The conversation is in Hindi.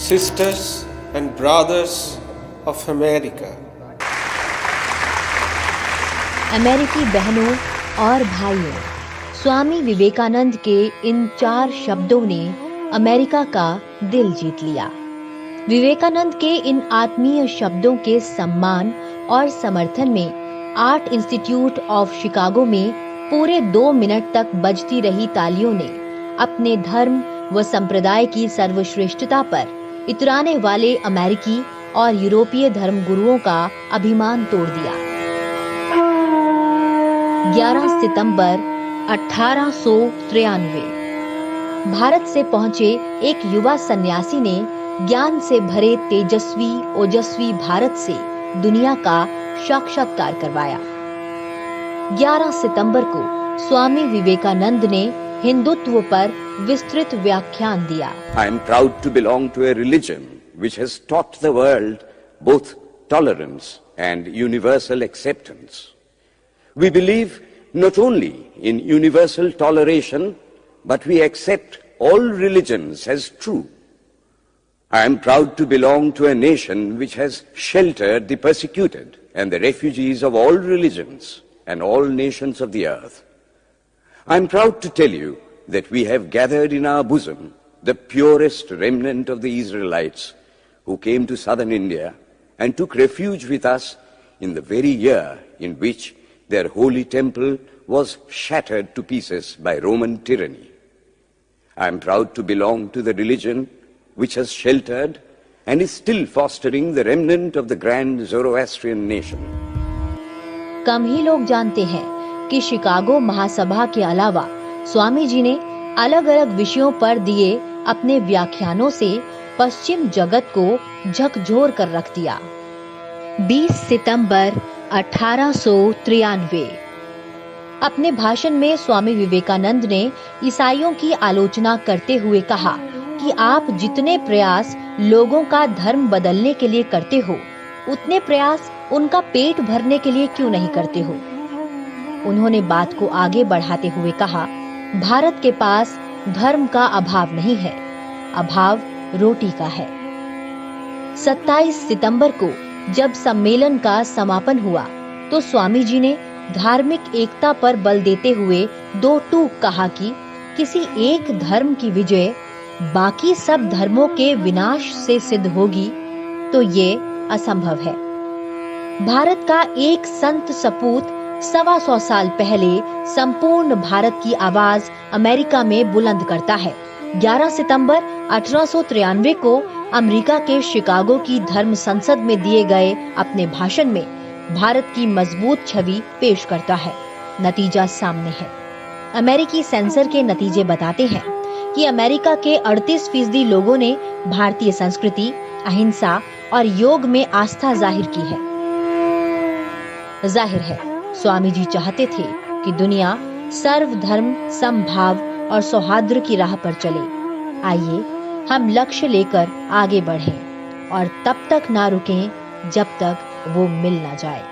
sisters and brothers of America. अमेरिकी बहनों और भाइयों, स्वामी विवेकानंद के इन 4 शब्दों ने अमेरिका का दिल जीत लिया। विवेकानंद के इन आत्मीय शब्दों के सम्मान और समर्थन में आर्ट इंस्टीट्यूट ऑफ शिकागो में पूरे 2 मिनट तक बजती रही तालियों ने अपने धर्म व संप्रदाय की सर्वश्रेष्ठता पर इतराने वाले अमेरिकी और यूरोपीय धर्मगुरुओं का अभिमान तोड़ दिया। 11 सितंबर 1893 भारत से पहुंचे एक युवा सन्यासी ने ज्ञान से भरे तेजस्वी ओजस्वी भारत से दुनिया का साक्षात्कार करवाया। 11 सितंबर को स्वामी विवेकानंद ने हिंदुत्व पर विस्तृत व्याख्यान दिया। I am proud to belong to a religion which has taught the world both tolerance and universal acceptance. We believe not only in universal toleration, but we accept all religions as true. I am proud to belong to a nation which has sheltered the persecuted and the refugees of all religions and all nations of the earth. I am proud to tell you that we have gathered in our bosom the purest remnant of the Israelites who came to southern India and took refuge with us in the very year in which their holy temple was shattered to pieces by Roman tyranny. I am proud to belong to the religion which has sheltered and is still fostering the remnant of the grand Zoroastrian nation. कम ही लोग जानते हैं कि शिकागो महासभा के अलावा स्वामी जी ने अलग अलग विषयों पर दिए अपने व्याख्यानों से पश्चिम जगत को झकझोर कर रख दिया। 20 सितंबर 1893 अपने भाषण में स्वामी विवेकानंद ने ईसाइयों की आलोचना करते हुए कहा कि आप जितने प्रयास लोगों का धर्म बदलने के लिए करते हो, उतने प्रयास उनका पेट भरने के लिए क्यों नहीं करते हो। उन्होंने बात को आगे बढ़ाते हुए कहा, भारत के पास धर्म का अभाव नहीं है, अभाव रोटी का है। 27 सितंबर को जब सम्मेलन का समापन हुआ तो स्वामी जी ने धार्मिक एकता पर बल देते हुए 2 टूक कहा कि किसी एक धर्म की विजय बाकी सब धर्मों के विनाश से सिद्ध होगी तो ये असंभव है। भारत का एक संत सपूत 125 साल पहले संपूर्ण भारत की आवाज अमेरिका में बुलंद करता है। 11 सितंबर 1893 को अमेरिका के शिकागो की धर्म संसद में दिए गए अपने भाषण में भारत की मजबूत छवि पेश करता है। नतीजा सामने है। अमेरिकी सेंसर के नतीजे बताते हैं कि अमेरिका के 38% लोगों ने भारतीय संस्कृति, अहिंसा और योग में आस्था जाहिर की है। जाहिर है स्वामी जी चाहते थे कि दुनिया सर्वधर्म समभाव और सौहार्द की राह पर चले। आइए हम लक्ष्य लेकर आगे बढ़ें और तब तक ना रुकें जब तक वो मिल ना जाए।